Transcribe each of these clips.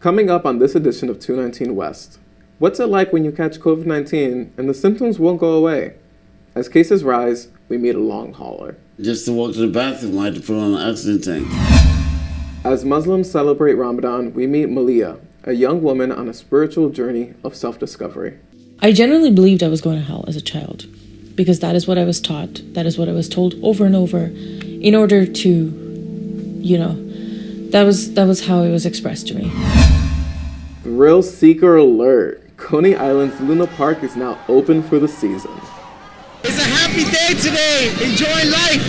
Coming up on this edition of 219 West, what's it like when you catch COVID-19 and the symptoms won't go away? As cases rise, we meet a long hauler. Just to walk to the bathroom, I had to put on an oxygen tank. As Muslims celebrate Ramadan, we meet Malia, a young woman on a spiritual journey of self-discovery. I genuinely believed I was going to hell as a child because that is what I was taught. That is what I was told over and over in order to, that was how it was expressed to me. Thrill seeker alert. Coney Island's Luna Park is now open for the season. It's a happy day today. Enjoy life.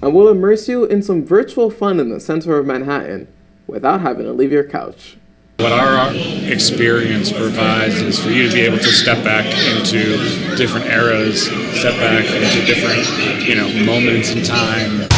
And we'll immerse you in some virtual fun in the center of Manhattan without having to leave your couch. What our experience provides is for you to be able to step back into different eras, step back into different, moments in time.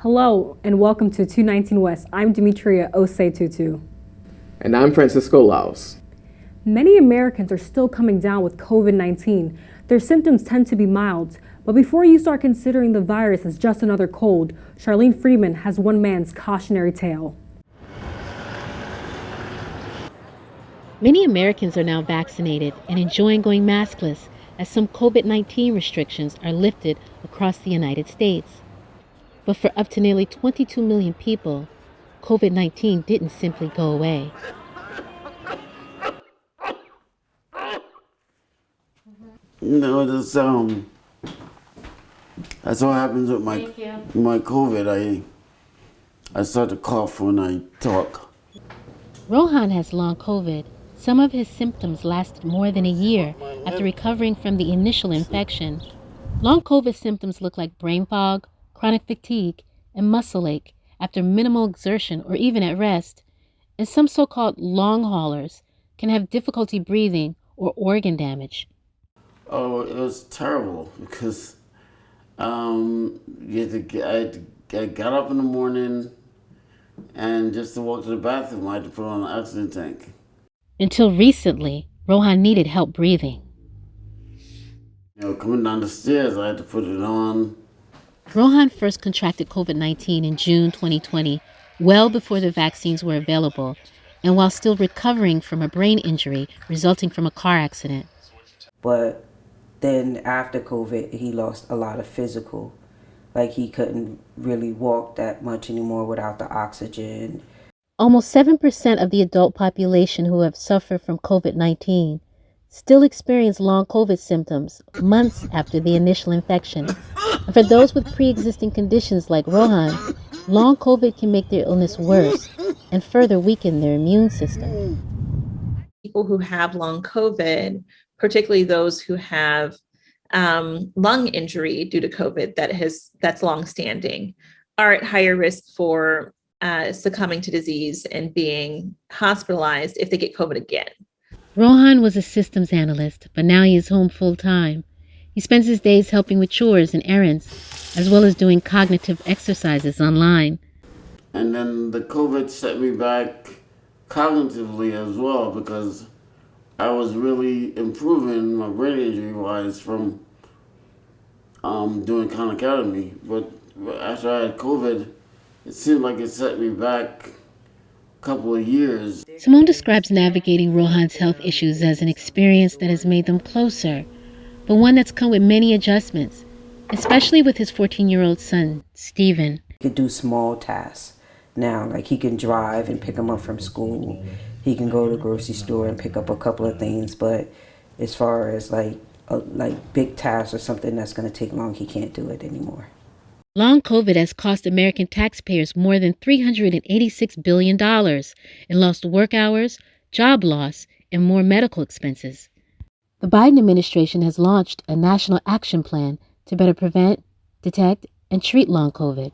Hello and welcome to 219 West. I'm Demetria Osei-Tutu. And I'm Francisco Laos. Many Americans are still coming down with COVID-19. Their symptoms tend to be mild, but before you start considering the virus as just another cold, Charlene Friedman has one man's cautionary tale. Many Americans are now vaccinated and enjoying going maskless as some COVID-19 restrictions are lifted across the United States. But for up to nearly 22 million people, COVID-19 didn't simply go away. That's what happens with my COVID. I start to cough when I talk. Rohan has long COVID. Some of his symptoms lasted more than a year after recovering from the initial infection. Long COVID symptoms look like brain fog, chronic fatigue, and muscle ache after minimal exertion or even at rest. And some so-called long haulers can have difficulty breathing or organ damage. Oh, it was terrible because I got up in the morning and just to walk to the bathroom, I had to put on an oxygen tank. Until recently, Rohan needed help breathing. Coming down the stairs, I had to put it on. Rohan first contracted COVID-19 in June 2020, well before the vaccines were available, and while still recovering from a brain injury resulting from a car accident. But then after COVID, he lost a lot of physical. Like he couldn't really walk that much anymore without the oxygen. Almost 7% of the adult population who have suffered from COVID-19 still experience long COVID symptoms months after the initial infection. And for those with pre-existing conditions like Rohan, long COVID can make their illness worse and further weaken their immune system. People who have long COVID, particularly those who have lung injury due to COVID that's long-standing, are at higher risk for succumbing to disease and being hospitalized if they get COVID again. Rohan was a systems analyst, but now he is home full-time. He spends his days helping with chores and errands, as well as doing cognitive exercises online. And then the COVID set me back cognitively as well because I was really improving my brain injury-wise from doing Khan Academy. But after I had COVID, it seemed like it set me back couple of years. Simone describes navigating Rohan's health issues as an experience that has made them closer, but one that's come with many adjustments, especially with his 14-year-old son, Steven. He could do small tasks now, like he can drive and pick him up from school. He can go to the grocery store and pick up a couple of things, but as far as like big tasks or something that's going to take long, he can't do it anymore. Long COVID has cost American taxpayers more than $386 billion in lost work hours, job loss, and more medical expenses. The Biden administration has launched a national action plan to better prevent, detect, and treat long COVID.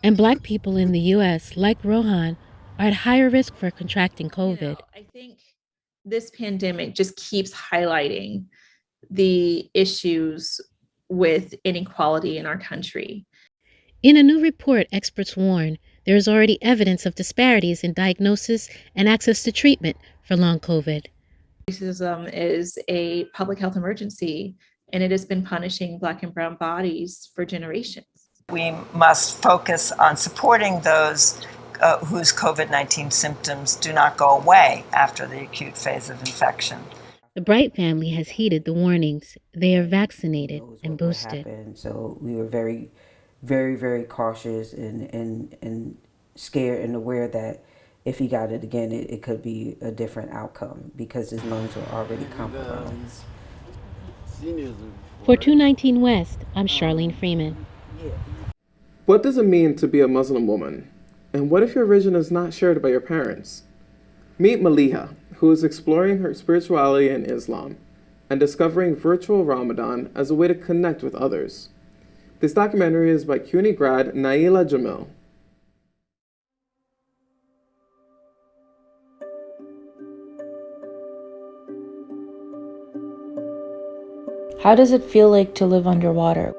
And Black people in the U.S., like Rohan, are at higher risk for contracting COVID. I think this pandemic just keeps highlighting the issues with inequality in our country. In a new report, experts warn there is already evidence of disparities in diagnosis and access to treatment for long COVID. Racism is a public health emergency, and it has been punishing Black and brown bodies for generations. We must focus on supporting those whose COVID-19 symptoms do not go away after the acute phase of infection. The Bright family has heeded the warnings. They are vaccinated and boosted. So we were very, very, very cautious and scared and aware that if he got it again, it could be a different outcome because his lungs were already compromised. For 219 West, I'm Charlene Freeman. What does it mean to be a Muslim woman? And what if your religion is not shared by your parents? Meet Maliha, who is exploring her spirituality in Islam and discovering virtual Ramadan as a way to connect with others. This documentary is by CUNY grad Naila Jamil. How does it feel like to live underwater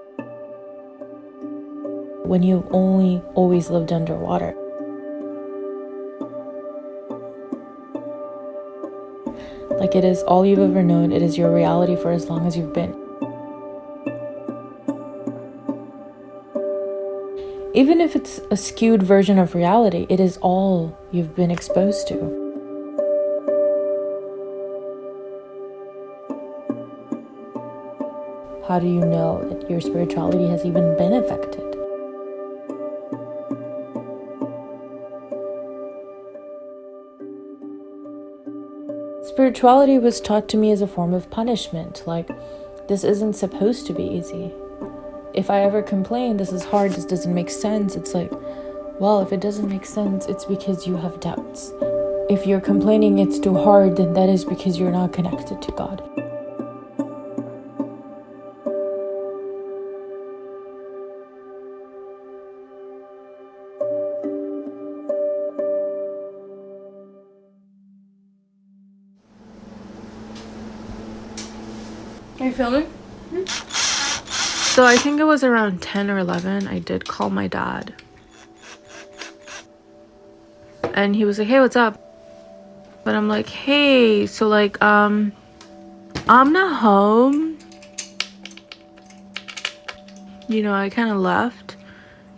when you've only always lived underwater? Like, it is all you've ever known. It is your reality for as long as you've been. Even if it's a skewed version of reality, it is all you've been exposed to. How do you know that your spirituality has even been affected? Spirituality was taught to me as a form of punishment, like, this isn't supposed to be easy. If I ever complain, this is hard, this doesn't make sense, it's like, well, if it doesn't make sense, it's because you have doubts. If you're complaining it's too hard, then that is because you're not connected to God. Are you filming? So I think it was around 10 or 11, I did call my dad. And he was like, hey, what's up? But I'm like, hey, so like, I'm not home. You know, I kind of left.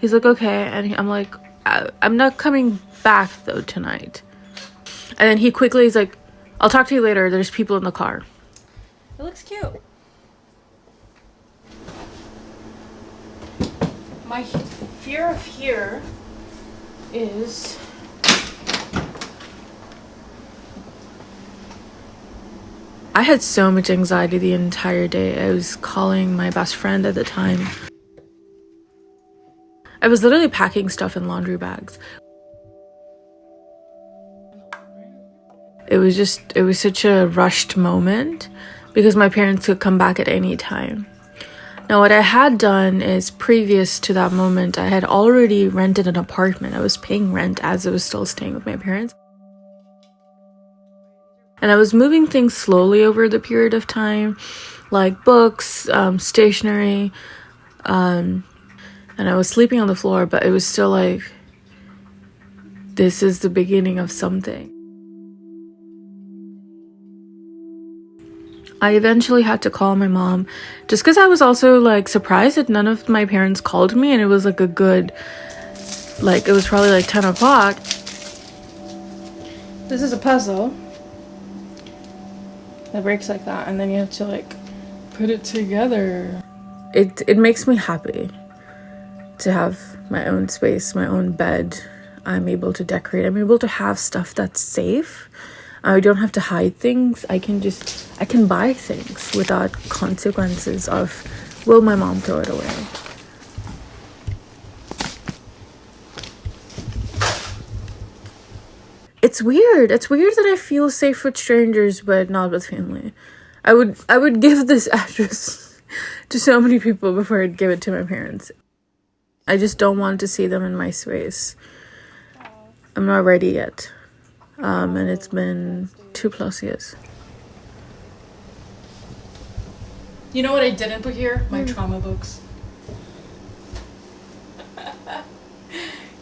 He's like, okay. And I'm like, I'm not coming back though tonight. And then he quickly is like, I'll talk to you later. There's people in the car. It looks cute. My fear of here is I had so much anxiety the entire day. I was calling my best friend at the time. I was literally packing stuff in laundry bags. It was such a rushed moment because my parents could come back at any time. Now, what I had done is, previous to that moment, I had already rented an apartment. I was paying rent as I was still staying with my parents. And I was moving things slowly over the period of time, like books, stationery, and I was sleeping on the floor, but it was still like, this is the beginning of something. I eventually had to call my mom just because I was also like surprised that none of my parents called me, and it was like a good, like, it was probably like 10 o'clock. This is a puzzle that breaks like that, and then you have to like put it together. It makes me happy to have my own space, my own bed. I'm able to decorate. I'm able to have stuff that's safe. I don't have to hide things. I can buy things without consequences of, will my mom throw it away? It's weird. It's weird that I feel safe with strangers, but not with family. I would give this address to so many people before I'd give it to my parents. I just don't want to see them in my space. I'm not ready yet. And it's been 2+ years. You know what I didn't put here? My trauma books.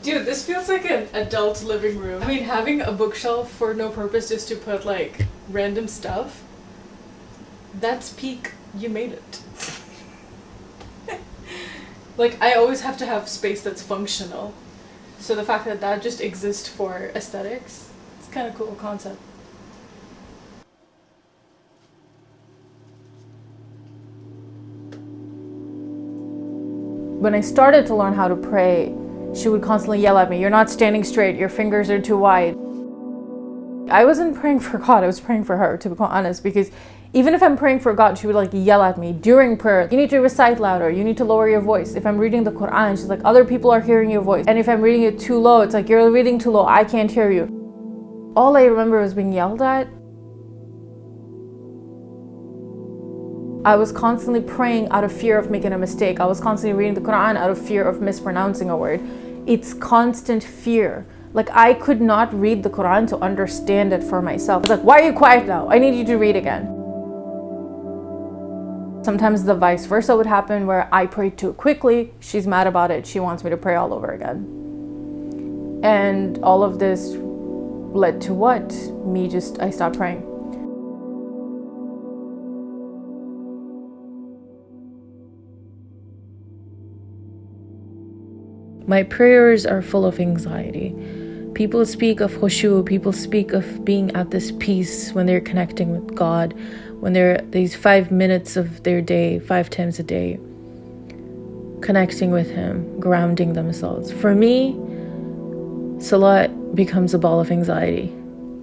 Dude, this feels like an adult living room. I mean, having a bookshelf for no purpose just to put like random stuff, that's peak, you made it. Like, I always have to have space that's functional. So the fact that that just exists for aesthetics, it's kind of cool concept. When I started to learn how to pray, she would constantly yell at me, "You're not standing straight, your fingers are too wide." I wasn't praying for God, I was praying for her, to be quite honest, because even if I'm praying for God, she would like yell at me during prayer. "You need to recite louder, you need to lower your voice." If I'm reading the Quran, she's like, "Other people are hearing your voice." And if I'm reading it too low, it's like, "You're reading too low, I can't hear you." All I remember was being yelled at. I was constantly praying out of fear of making a mistake. I was constantly reading the Quran out of fear of mispronouncing a word. It's constant fear. Like, I could not read the Quran to understand it for myself. It's like, "Why are you quiet now? I need you to read again." Sometimes the vice versa would happen, where I prayed too quickly. She's mad about it. She wants me to pray all over again. And all of this led to what? I stopped praying. My prayers are full of anxiety. People speak of khushu, people speak of being at this peace when they're connecting with God, when they're these 5 minutes of their day, 5 times a day, connecting with Him, grounding themselves. For me, Salat becomes a ball of anxiety.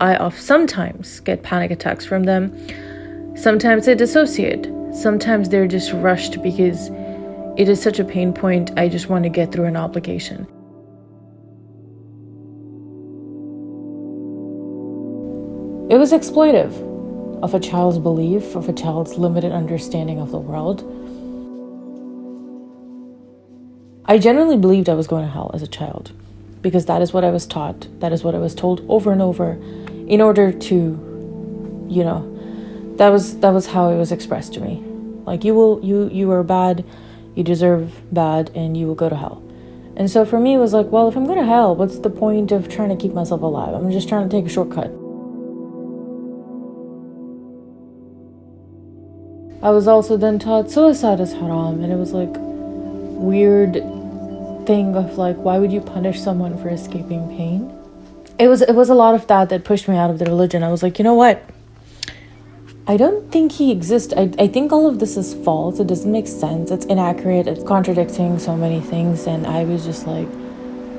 I sometimes get panic attacks from them. Sometimes I dissociate. Sometimes they're just rushed because it is such a pain point. I just want to get through an obligation. It was exploitive of a child's belief, of a child's limited understanding of the world. I genuinely believed I was going to hell as a child, because that is what I was taught. That is what I was told over and over, in order to, that was how it was expressed to me. Like, you are bad, you deserve bad, and you will go to hell. And so for me, it was like, well, if I'm going to hell, what's the point of trying to keep myself alive? I'm just trying to take a shortcut. I was also then taught suicide is haram, and it was like weird thing of like, why would you punish someone for escaping pain? It was a lot of that pushed me out of the religion. I was like, you know what? I don't think He exists. I think all of this is false. It doesn't make sense. It's inaccurate. It's contradicting so many things. And I was just like,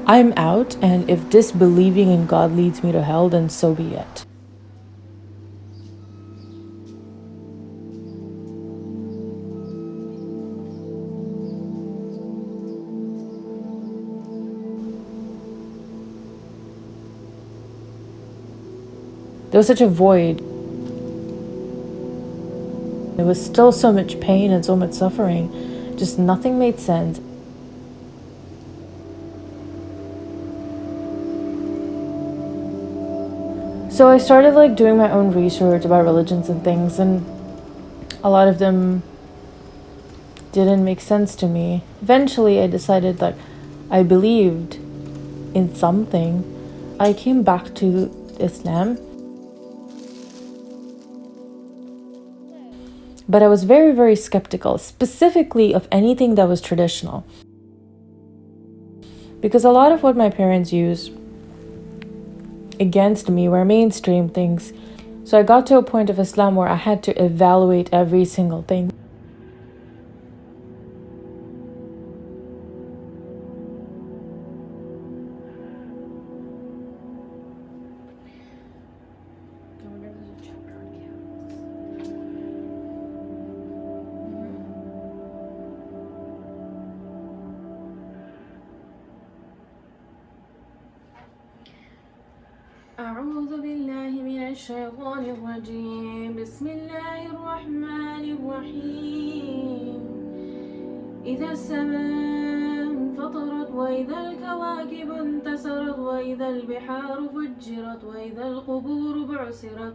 I'm out. And if disbelieving in God leads me to hell, then so be it. There was such a void. There was still so much pain and so much suffering. Just nothing made sense. So I started like doing my own research about religions and things, and a lot of them didn't make sense to me. Eventually I decided that I believed in something. I came back to Islam. But I was very, very skeptical, specifically of anything that was traditional. Because a lot of what my parents used against me were mainstream things. So I got to a point of Islam where I had to evaluate every single thing. أعوذ بالله من الشيطان الرجيم بسم الله الرحمن الرحيم إذا السماء انفطرت وإذا الكواكب انتثرت وإذا البحار فجرت وإذا القبور بعثرت.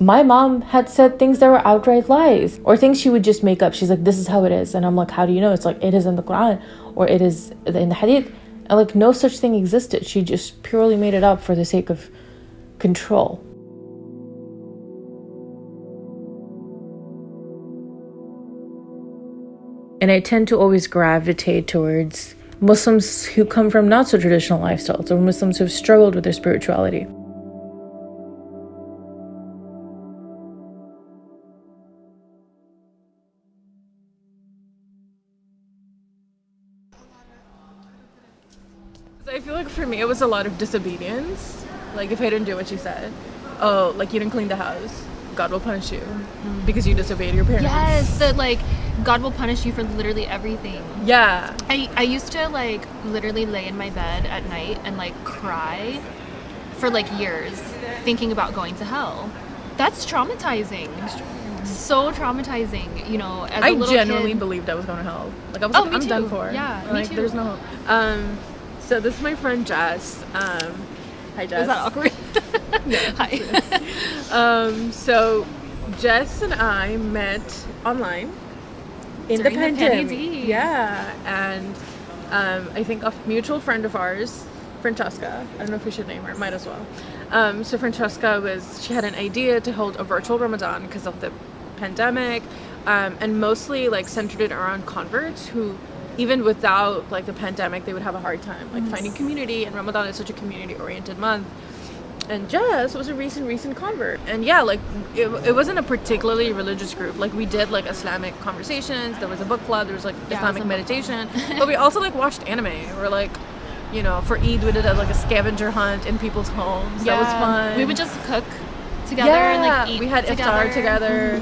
My mom had said things that were outright lies or things she would just make up. She's like, this is how it is. And I'm like, how do you know? It's like, it is in the Quran or it is in the Hadith. And like, no such thing existed. She just purely made it up for the sake of control. And I tend to always gravitate towards Muslims who come from not so traditional lifestyles or Muslims who have struggled with their spirituality. I feel like for me it was a lot of disobedience. Like if I didn't do what you said, oh, like you didn't clean the house, God will punish you because you disobeyed your parents. Yes, that like God will punish you for literally everything. Yeah. I used to like literally lay in my bed at night and like cry for like years thinking about going to hell. That's traumatizing. So traumatizing, you know, as a little kid. I genuinely believed I was going to hell. Like I was like, I'm too. done for. Yeah, like me too. There's no hope. So this is my friend Jess. Hi Jess. Is that awkward? No. Hi. So Jess and I met online in the pandemic. Yeah, and I think a mutual friend of ours, Francesca. I don't know if we should name her. Might as well. So Francesca she had an idea to hold a virtual Ramadan because of the pandemic, and mostly like centered it around converts who, even without like the pandemic, they would have a hard time like finding community, and Ramadan is such a community-oriented month. And Jess was a recent convert, and yeah, like it wasn't a particularly religious group. Like we did like Islamic conversations, there was a book club, there was like Islamic meditation, but we also like watched anime. Or like, you know, for Eid we did like a scavenger hunt in people's homes. That was fun. We would just cook together and like eat. We had iftar together.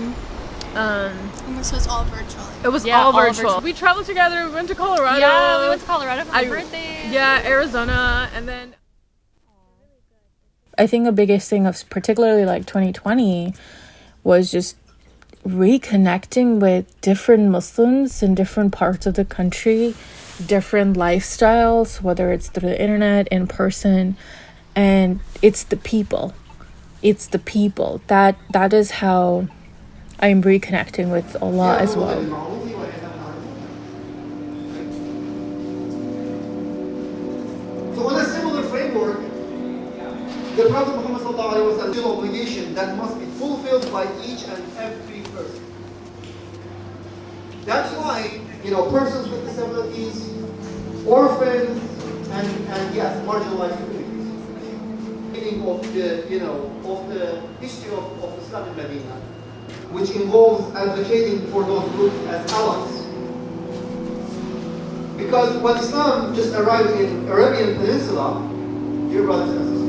And this was all virtual. It was all virtual. We traveled together. We went to Colorado. Yeah, we went to Colorado for my birthday. Yeah, Arizona, and then I think the biggest thing of particularly like 2020 was just reconnecting with different Muslims in different parts of the country, different lifestyles, whether it's through the internet, in person, and it's the people. It's the people. That is how I'm reconnecting with Allah as well. So on a similar framework, the Prophet Muhammad ﷺ is an obligation that must be fulfilled by each and every person. That's why, you know, persons with disabilities, orphans, and yes, marginalized communities. Meaning of the, you know, of the history of Islam in Medina, which involves advocating for those groups as allies. Because when Islam just arrived in Arabian Peninsula, dear brothers and sisters,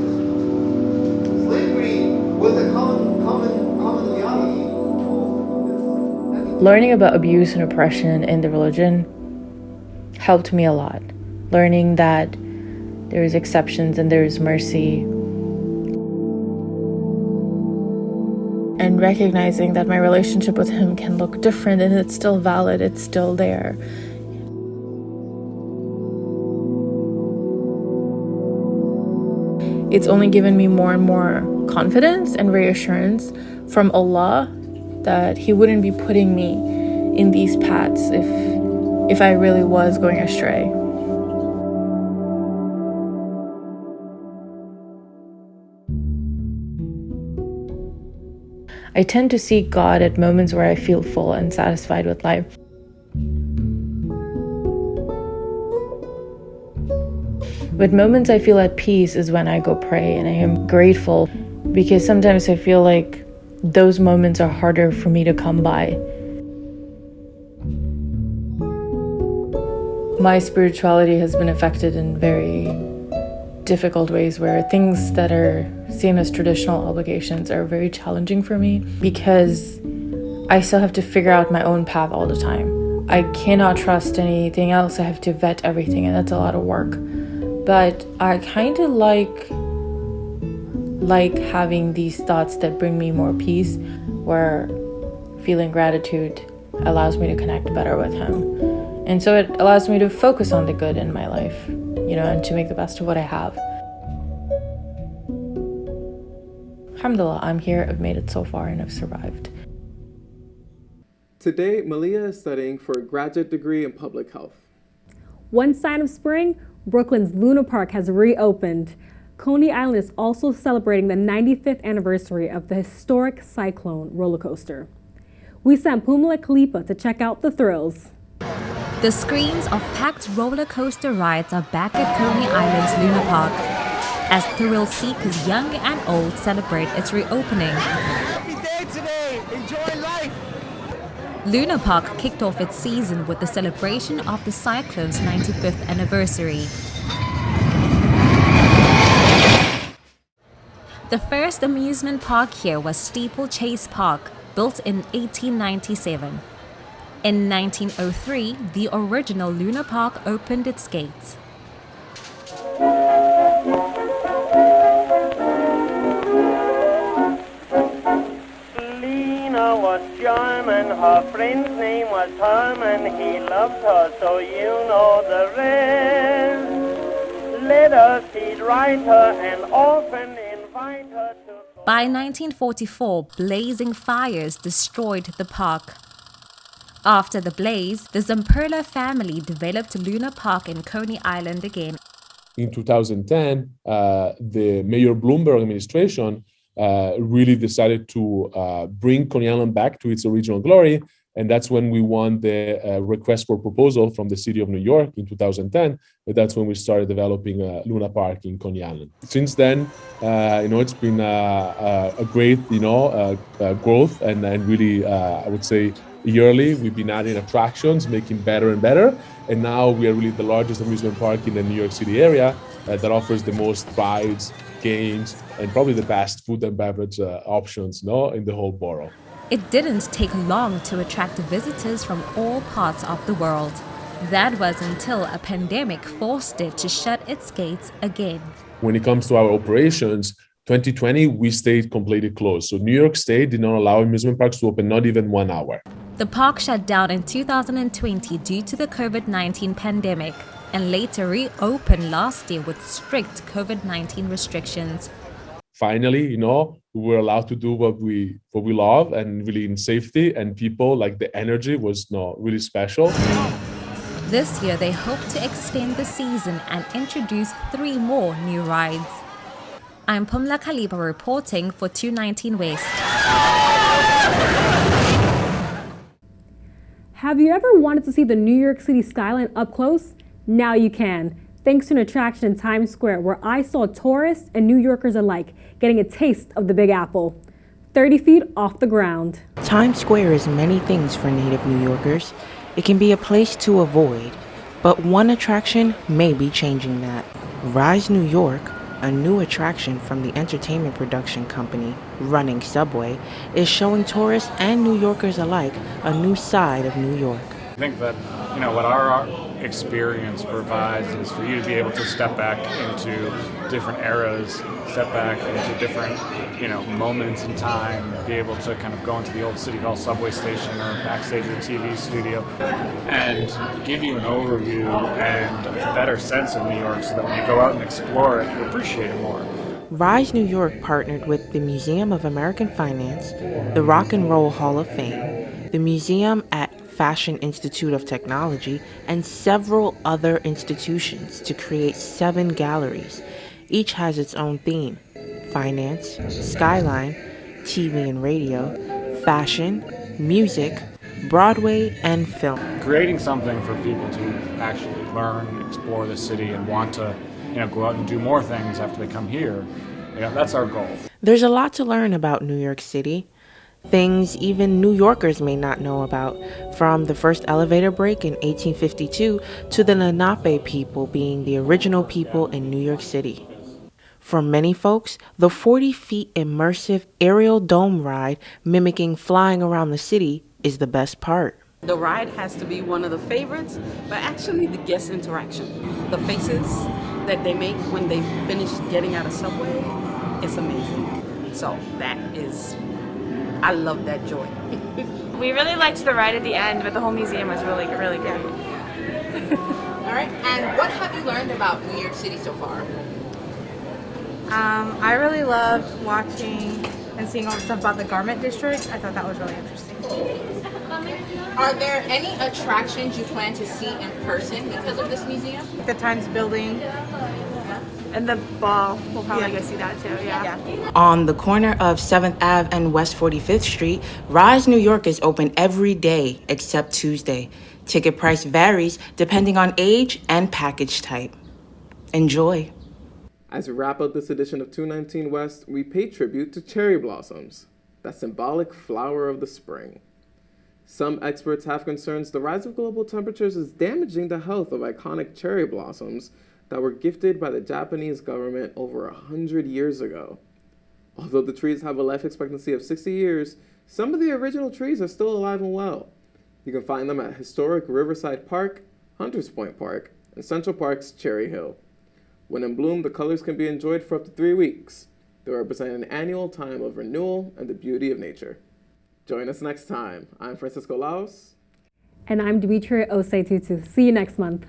slavery was a common reality. Learning about abuse and oppression in the religion helped me a lot. Learning that there is exceptions and there is mercy. And recognizing that my relationship with him can look different and it's still valid, it's still there. It's only given me more and more confidence and reassurance from Allah that He wouldn't be putting me in these paths if I really was going astray. I tend to seek God at moments where I feel full and satisfied with life. But moments I feel at peace is when I go pray, and I am grateful because sometimes I feel like those moments are harder for me to come by. My spirituality has been affected in very difficult ways where things that are seen as traditional obligations are very challenging for me because I still have to figure out my own path all the time. I cannot trust anything else. I have to vet everything, and that's a lot of work. But I kind of like having these thoughts that bring me more peace, where feeling gratitude allows me to connect better with Him. And so it allows me to focus on the good in my life, and to make the best of what I have. Alhamdulillah, I'm here, I've made it so far, and I've survived. Today, Malia is studying for a graduate degree in public health. One sign of spring, Brooklyn's Luna Park has reopened. Coney Island is also celebrating the 95th anniversary of the historic Cyclone roller coaster. We sent Pumla Khalifa to check out the thrills. The screams of packed roller coaster rides are back at Coney Island's Luna Park as thrill seekers young and old celebrate its reopening. Happy day today. Enjoy life. Luna Park kicked off its season with the celebration of the Cyclone's 95th anniversary. The first amusement park here was Steeplechase Park, built in 1897. In 1903, the original Luna Park opened its gates. Lena was German, her friend's name was Herman, he loved her, so you know the rest. Letters he'd write her and often invite her to... By 1944, blazing fires destroyed the park. After the blaze, the Zamperla family developed Luna Park in Coney Island again. In 2010, the Mayor Bloomberg administration really decided to bring Coney Island back to its original glory. And that's when we won the request for proposal from the city of New York in 2010. And that's when we started developing Luna Park in Coney Island. Since then, it's been a great, growth and really, I would say, yearly, we've been adding attractions, making better and better. And now we are really the largest amusement park in the New York City area that offers the most rides, games, and probably the best food and beverage options in the whole borough. It didn't take long to attract visitors from all parts of the world. That was until a pandemic forced it to shut its gates again. When it comes to our operations, 2020, we stayed completely closed. So New York State did not allow amusement parks to open, not even 1 hour. The park shut down in 2020 due to the COVID-19 pandemic and later reopened last year with strict COVID-19 restrictions. Finally, we were allowed to do what we love and really in safety, and people, like the energy was really special. This year, they hope to extend the season and introduce 3 more new rides. I'm Pumla Khalifa reporting for 219 West. Have you ever wanted to see the New York City skyline up close? Now you can, thanks to an attraction in Times Square where I saw tourists and New Yorkers alike getting a taste of the Big Apple, 30 feet off the ground. Times Square is many things for native New Yorkers. It can be a place to avoid, but one attraction may be changing that. Rise New York, a new attraction from the entertainment production company running Subway, is showing tourists and New Yorkers alike a new side of New York. I think that, what our experience provides is for you to be able to step back into different eras, step back into different, moments in time, be able to kind of go into the old City Hall subway station or backstage of the TV studio and give you an overview and a better sense of New York so that when you go out and explore it, you appreciate it more. Rise New York partnered with the Museum of American Finance, the Rock and Roll Hall of Fame, the Museum at Fashion Institute of Technology, and several other institutions to create 7 galleries. Each has its own theme: finance, skyline, TV and radio, fashion, music, Broadway, and film. Creating something for people to actually learn, explore the city, and want to, go out and do more things after they come here. That's our goal. There's a lot to learn about New York City. Things even New Yorkers may not know about, from the first elevator break in 1852 to the Lenape people being the original people in New York City. For many folks, the 40-feet immersive aerial dome ride mimicking flying around the city is the best part. The ride has to be one of the favorites, but actually the guest interaction. The faces that they make when they finish getting out of Subway, it's amazing. So I love that joy. We really liked the ride at the end, but the whole museum was really, really great. All right, and what have you learned about New York City so far? I really loved watching and seeing all the stuff about the garment district. I thought that was really interesting. Are there any attractions you plan to see in person because of this museum? The Times Building and the ball. We'll probably go see that too, yeah. On the corner of 7th Ave and West 45th Street, Rise New York is open every day except Tuesday. Ticket price varies depending on age and package type. Enjoy. As we wrap up this edition of 219 West, we pay tribute to cherry blossoms, that symbolic flower of the spring. Some experts have concerns the rise of global temperatures is damaging the health of iconic cherry blossoms that were gifted by the Japanese government over 100 years ago. Although the trees have a life expectancy of 60 years, some of the original trees are still alive and well. You can find them at historic Riverside Park, Hunters Point Park, and Central Park's Cherry Hill. When in bloom, the colors can be enjoyed for up to 3 weeks. They represent an annual time of renewal and the beauty of nature. Join us next time. I'm Francisco Laos. And I'm Demetria Osetutu. See you next month.